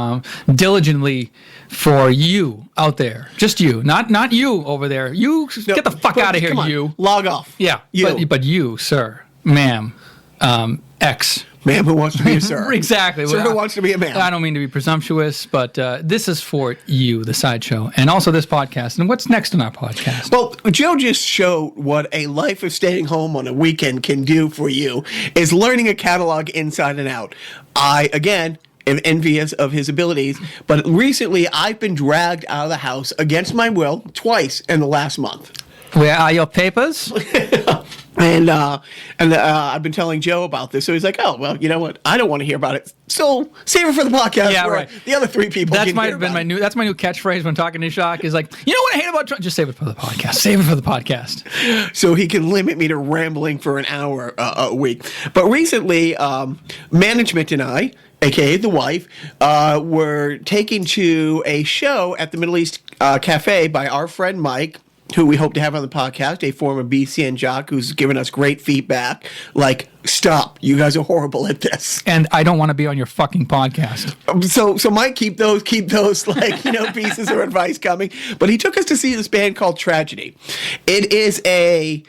diligently for you out there. Just you, not you over there. You get the fuck out of here, you. Log off. Yeah, but you, sir, ma'am, X. Ma'am who wants to be a sir. Exactly. Sir who wants to be a man. I don't mean to be presumptuous, but this is for you, the Sideshow, and also this podcast. And what's next on our podcast? Well, Joe just showed what a life of staying home on a weekend can do for you, is learning a catalog inside and out. I, again, am envious of his abilities, but recently I've been dragged out of the house against my will twice in the last month. Where are your papers? And I've been telling Joe about this, so he's like, "Oh, well, you know what? I don't want to hear about it. So save it for the podcast." Yeah, right. The other 3 people. That's my new catchphrase when talking to Shock is like, you know what I hate about just save it for the podcast. Save it for the podcast. So he can limit me to rambling for an hour a week. But recently, management and I, aka the wife, were taken to a show at the Middle East Cafe by our friend Mike, who we hope to have on the podcast, a former BCN jock who's given us great feedback. Like, stop, you guys are horrible at this. And I don't want to be on your fucking podcast. So Mike, keep those pieces of advice coming. But he took us to see this band called Tragedy. It is a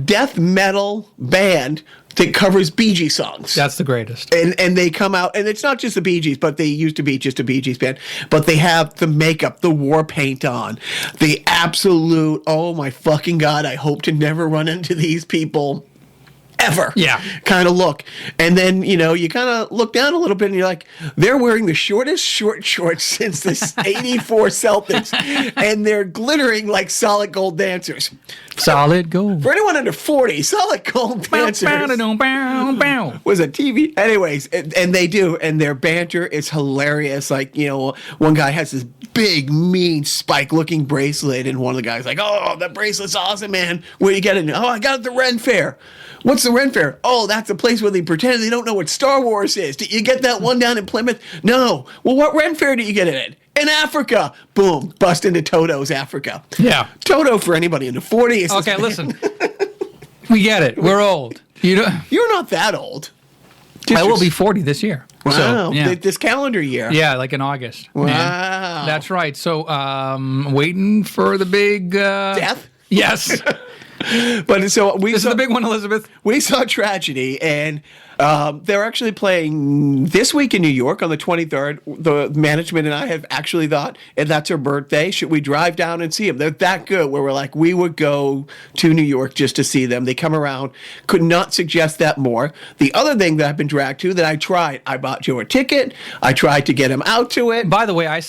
death metal band that covers Bee Gees songs. That's the greatest. And they come out, and it's not just the Bee Gees, but they used to be just a Bee Gees band. But they have the makeup, the war paint on, the absolute, oh my fucking God, I hope to never run into these people ever. Yeah. Kind of look. And then, you kind of look down a little bit and you're like, they're wearing the shortest short shorts since the 84 Celtics. And they're glittering like solid gold dancers. Solid gold. For anyone under 40, solid gold dancers. Was a TV. Anyways, and they do. And their banter is hilarious. Like, one guy has this big, mean, spike-looking bracelet. And one of the guys like, oh, that bracelet's awesome, man. Where you get it? Oh, I got it at the Ren Fair. What's the Ren Fair? Oh, that's a place where they pretend they don't know what Star Wars is. Did you get that one down in Plymouth? No. Well, what Ren Fair did you get it at? In Africa. Boom. Bust into Toto's Africa. Yeah. Toto, for anybody under 40. Is okay, listen. We get it. We're old. You're not that old. I will be 40 this year. Wow. So, yeah. This calendar year. Yeah, like in August. Wow. Man. That's right. So, waiting for the big... Death? Yes. But so this is the big one, Elizabeth. We saw Tragedy, and They're actually playing this week in New York on the 23rd. The management and I have actually thought, and that's her birthday, should we drive down and see them? They're that good where we're like, we would go to New York just to see them. They come around. Could not suggest that more. The other thing that I've been dragged to that I tried, I bought Joe a ticket. I tried to get him out to it. By the way, I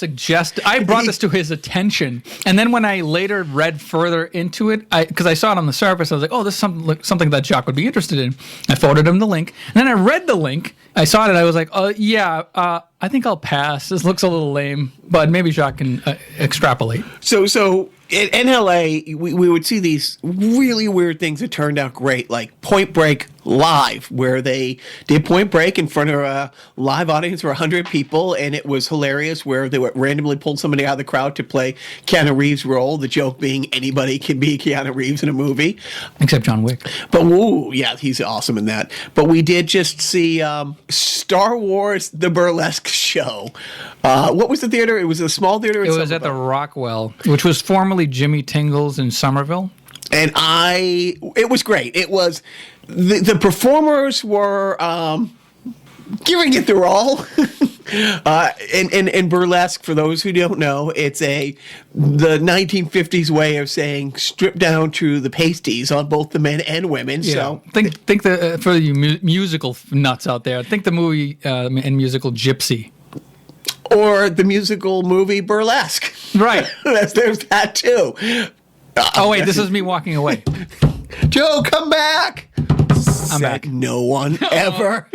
brought this to his attention. And then when I later read further into it, because I saw it on the surface, I was like, oh, this is something that Jacques would be interested in. I forwarded him the link. And then I read the link. I saw it and I was like, oh, yeah, I think I'll pass. This looks a little lame, but maybe Jacques can extrapolate. So in LA, we would see these really weird things that turned out great, like Point Break Live, where they did Point Break in front of a live audience for 100 people, and it was hilarious, where they would randomly pull somebody out of the crowd to play Keanu Reeves' role, the joke being anybody can be Keanu Reeves in a movie. Except John Wick. But, ooh, yeah, he's awesome in that. But we did just see Star Wars, the Burlesque show. What was the theater? It was a small theater in It was at the Rockwell, which was formerly Jimmy Tingle's in Somerville. And it was great. It was, the performers were giving it their all. In burlesque, for those who don't know, it's the 1950s way of saying stripped down to the pasties on both the men and women. Yeah. So think for you musical nuts out there, think the movie and musical Gypsy. Or the musical movie Burlesque. Right. There's that too. Oh, wait, this is me walking away. Joe, come back. I'm back. No one ever.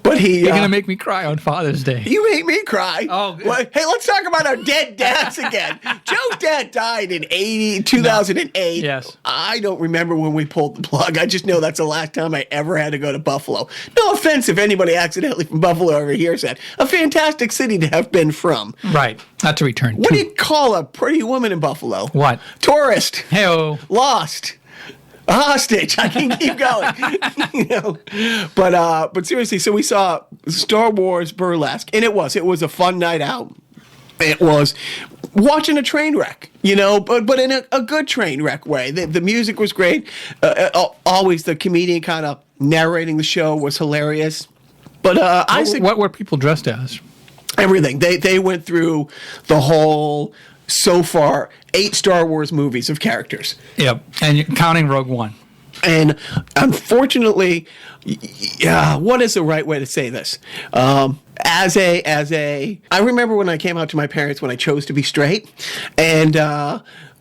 But You're going to make me cry on Father's Day. You made me cry. Oh, well, hey, let's talk about our dead dads again. Joe's dad died in 2008. No. Yes. I don't remember when we pulled the plug. I just know that's the last time I ever had to go to Buffalo. No offense if anybody accidentally from Buffalo ever hears that. A fantastic city to have been from. Right. Not to return What to. do you call a pretty woman in Buffalo? What? Tourist. Hey-oh. Lost. A hostage. I can keep going. But seriously, so we saw Star Wars Burlesque, and it was a fun night out. It was watching a train wreck, but in a good train wreck way. The music was great. Always the comedian kind of narrating the show was hilarious. But what were people dressed as? Everything. They went through the whole, so far, 8 Star Wars movies of characters. Yep, and you're counting Rogue One. And unfortunately, what is the right way to say this? I remember when I came out to my parents when I chose to be straight, and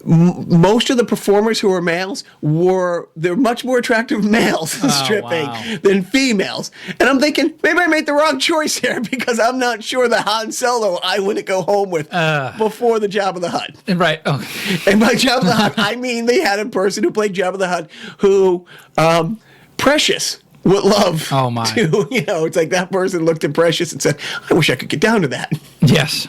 most of the performers who were males they're much more attractive males stripping than females. And I'm thinking, maybe I made the wrong choice here, because I'm not sure the Han Solo I wouldn't go home with before the Jabba the Hutt. Right. Okay. And by Jabba the Hutt, I mean they had a person who played Jabba the Hutt who, Precious would love to, it's like that person looked at Precious and said, I wish I could get down to that. Yes.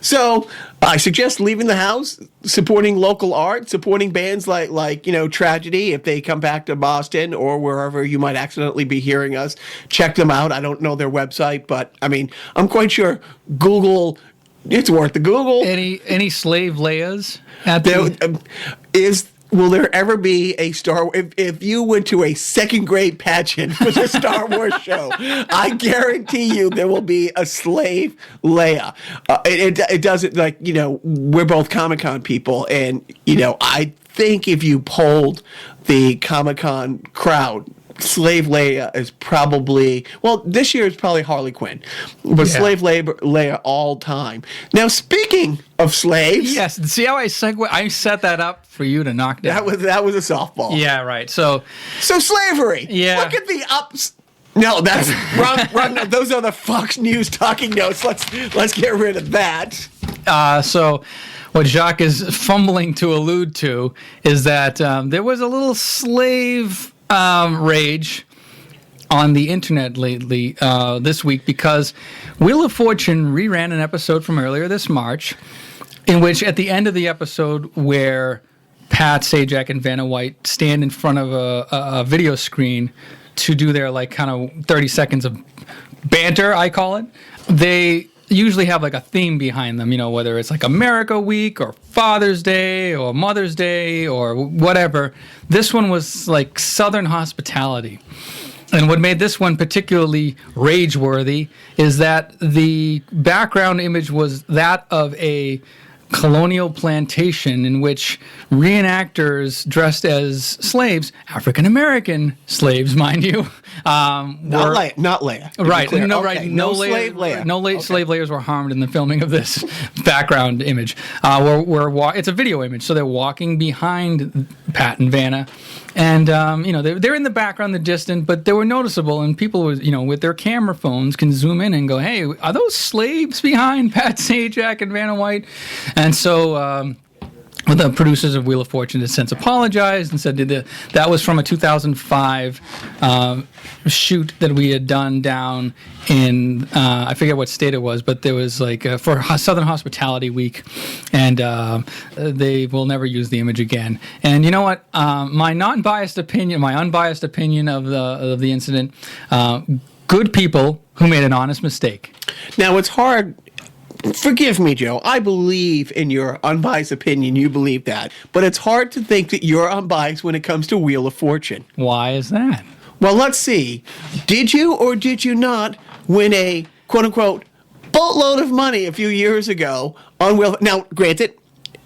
So I suggest leaving the house, supporting local art, supporting bands like Tragedy if they come back to Boston or wherever you might accidentally be hearing us. Check them out. I don't know their website, but I mean, I'm quite sure Google, it's worth the Google. Any slave Leias? Will there ever be a if you went to a second grade pageant with a Star Wars show, I guarantee you there will be a slave Leia. It doesn't, we're both Comic-Con people, and, I think if you polled the Comic-Con crowd, Slave Leia is probably, this year is probably Harley Quinn, but Slave Leia all time. Now, speaking of slaves. Yes, see how I segue? I set that up for you to knock down. That was a softball. Yeah, right. So slavery. Yeah. Look at the ups. No, that's wrong. No, those are the Fox News talking notes. Let's get rid of that. So what Jacques is fumbling to allude to is that there was a little slave rage on the internet lately this week, because Wheel of Fortune reran an episode from earlier this March, in which at the end of the episode where Pat Sajak and Vanna White stand in front of a video screen to do their kind of 30 seconds of banter, I call it, they usually have a theme behind them, whether it's America Week or Father's Day or Mother's Day or whatever. This one was Southern hospitality. And what made this one particularly rage-worthy is that the background image was that of a colonial plantation in which reenactors dressed as slaves, African-American slaves, mind you, Not Leia. Right. No, Okay. right. No slave Leia. No slave layers were harmed in the filming of this background image. It's a video image, so they're walking behind Pat and Vanna, and they're in the background, the distant, but they were noticeable, and people was with their camera phones can zoom in and go, "Hey, are those slaves behind Pat Sajak and Vanna White?" And so. The producers of Wheel of Fortune has since apologized and said that was from a 2005 shoot that we had done down in, I forget what state it was, but there was for Southern Hospitality Week, and they will never use the image again. And you know what? My unbiased opinion of the incident, good people who made an honest mistake. Now, it's hard. Forgive me, Joe. I believe in your unbiased opinion. You believe that. But it's hard to think that you're unbiased when it comes to Wheel of Fortune. Why is that? Well, let's see. Did you or did you not win a quote-unquote boatload of money a few years ago on Wheel? Now, granted,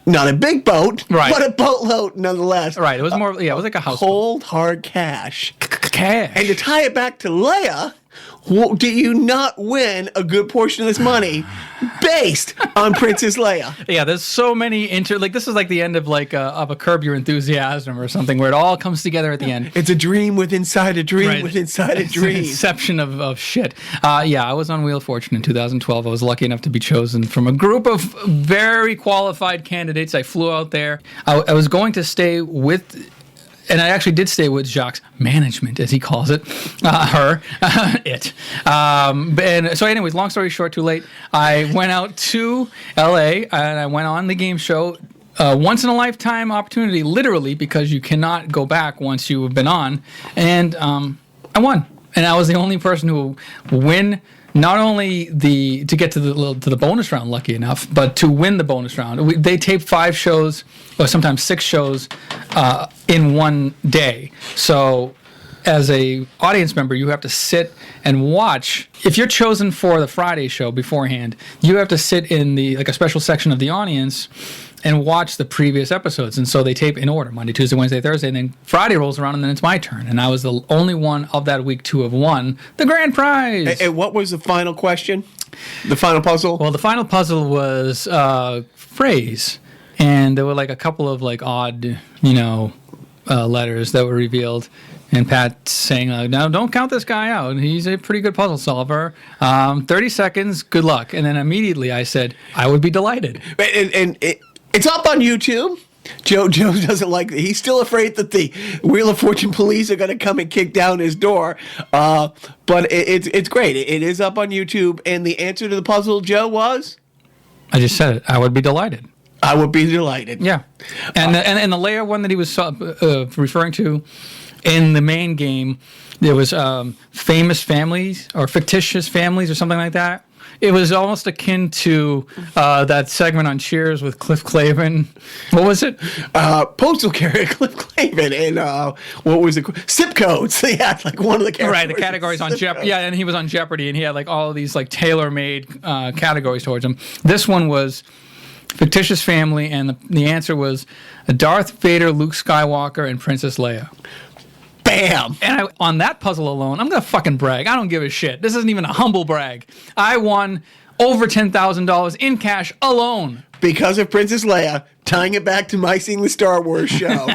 not a big boat, right, but a boatload nonetheless. Right. It was more, it was like a house cold, hard cash. Cash. And to tie it back to Leia, did you not win a good portion of this money based on Princess Leia? Yeah, there's so many this is like the end of a Curb Your Enthusiasm or something where it all comes together at the end. It's a dream within inside a dream right. within inside a dream. It's an inception of shit. I was on Wheel of Fortune in 2012. I was lucky enough to be chosen from a group of very qualified candidates. I flew out there. I was going to stay with... And I actually did stay with Jacques' management, as he calls it, it. And so anyways, long story short, too late. I went out to L.A. and I went on the game show. Once-in-a-lifetime opportunity, literally, because you cannot go back once you have been on. And I won. And I was the only person who win not only to get to the bonus round, lucky enough, but to win the bonus round. They tape 5 shows, or sometimes 6 shows, in one day. So, as a audience member, you have to sit and watch. If you're chosen for the Friday show beforehand, you have to sit in a special section of the audience and watch the previous episodes. And so they tape in order, Monday, Tuesday, Wednesday, Thursday, and then Friday rolls around, and then it's my turn. And I was the only one of that week to have won the grand prize. And what was the final question? The final puzzle? Well, the final puzzle was phrase. And there were a couple of odd, letters that were revealed. And Pat saying, "Now don't count this guy out. He's a pretty good puzzle solver. 30 seconds, good luck." And then immediately I said, "I would be delighted." And it's up on YouTube. Joe doesn't like it. He's still afraid that the Wheel of Fortune police are going to come and kick down his door. But it's great. It is up on YouTube. And the answer to the puzzle, Joe, was? I just said it. I would be delighted. I would be delighted. Yeah. And the Leia one that he was referring to in the main game, there was famous families or fictitious families or something like that. It was almost akin to that segment on Cheers with Cliff Clavin. What was it? Postal carrier Cliff Clavin and what was it? Zip codes. They had one of the categories. Right, the categories on Jeopardy. Yeah, and he was on Jeopardy, and he had all of these tailor-made categories towards him. This one was fictitious family, and the answer was Darth Vader, Luke Skywalker, and Princess Leia. Bam! And on that puzzle alone, I'm going to fucking brag. I don't give a shit. This isn't even a humble brag. I won over $10,000 in cash alone. Because of Princess Leia, tying it back to my seeing the Star Wars show.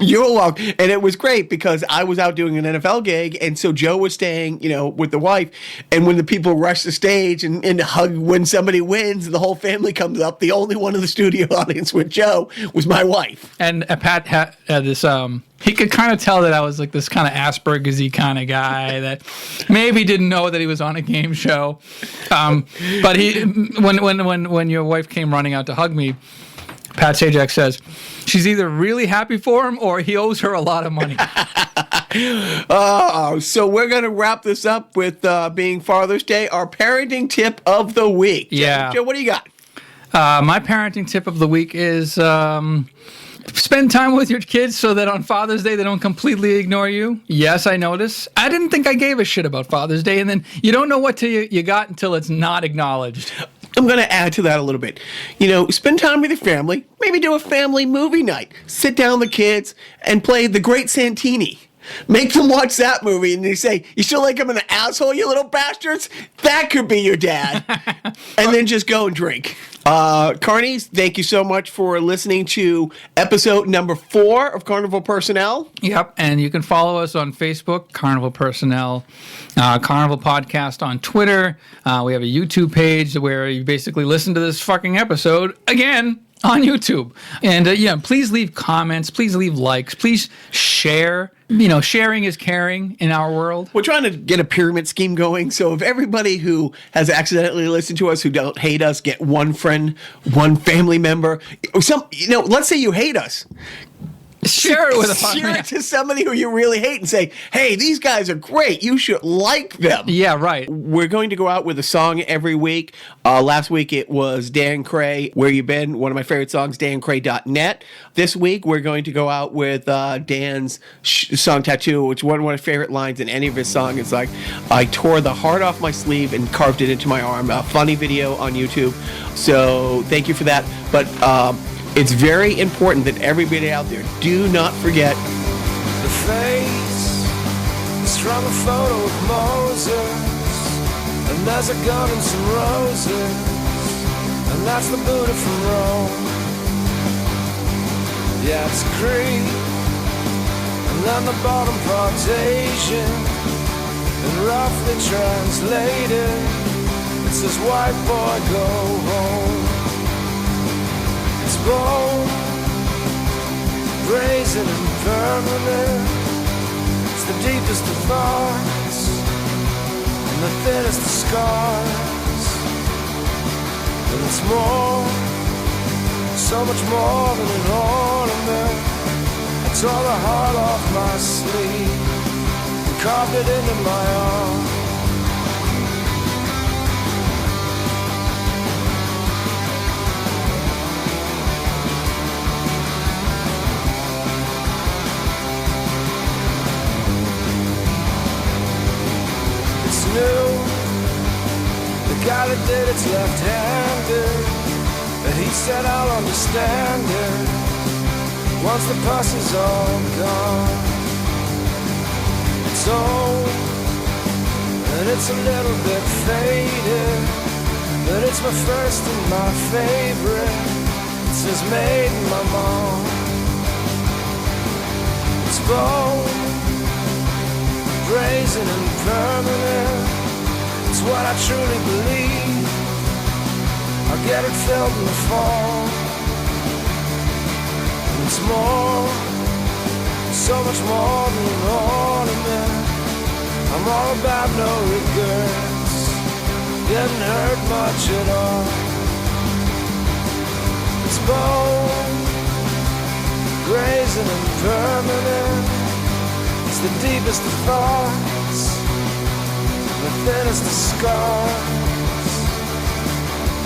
You're welcome. And it was great because I was out doing an NFL gig, and so Joe was staying, with the wife. And when the people rush the stage and hug when somebody wins, the whole family comes up. The only one in the studio audience with Joe was my wife. And Pat had this. He could kind of tell that I was this kind of Asperger's-y kind of guy that maybe didn't know that he was on a game show. But when your wife came running out to hug me, Pat Sajak says she's either really happy for him or he owes her a lot of money. So we're going to wrap this up with being Father's Day, our parenting tip of the week. Yeah. Joe, what do you got? My parenting tip of the week is Spend time with your kids so that on Father's Day they don't completely ignore you. Yes, I notice. I didn't think I gave a shit about Father's Day, and then you don't know what you got until it's not acknowledged. I'm going to add to that a little bit. Spend time with your family. Maybe do a family movie night. Sit down with the kids and play The Great Santini. Make them watch that movie and they say, you still like him an asshole, you little bastards? That could be your dad. And then just go and drink. Carnies, thank you so much for listening to episode number 4 of Carnival Personnel. Yep, and you can follow us on Facebook, Carnival Personnel, Carnival Podcast on Twitter. We have a YouTube page where you basically listen to this fucking episode again on YouTube. And, please leave comments, please leave likes, please share. Sharing is caring in our world. We're trying to get a pyramid scheme going. So if everybody who has accidentally listened to us, who don't hate us, get one friend, one family member, let's say you hate us. Share it with a Share it to somebody who you really hate and say, hey, these guys are great. You should like them. Yeah, right. We're going to go out with a song every week. Last week it was Dan Cray, Where You Been, one of my favorite songs, dancray.net. This week we're going to go out with Dan's song Tattoo, which one of my favorite lines in any of his songs is like, I tore the heart off my sleeve and carved it into my arm. A funny video on YouTube. So thank you for that. But it's very important that everybody out there do not forget. The face is from a photo of Moses, and there's a gun and some roses, and that's the Buddha from Rome. Yeah, it's Greek, and then the bottom part's Asian, and roughly translated, it says white boy go home. It's bold, brazen and permanent. It's the deepest of thoughts and the thinnest of scars. And it's more, so much more than an ornament. I tore the heart off my sleeve and carved it into my arm. The guy that did it's left-handed, and he said I'll understand it once the pus is all gone. It's old and it's a little bit faded, but it's my first and my favorite. It says made in my mom. It's bold, brazen and permanent. It's what I truly believe. I'll get it filled in the fall. And it's more, so much more than an ornament. I'm all about no regrets. Didn't hurt much at all. It's bold, brazen and permanent. It's the deepest of thoughts, the thinnest of scars.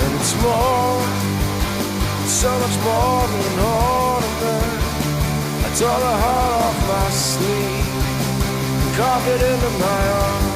And it's more, so much more than an ornament. I tore the heart off my sleeve and carved it into my arm.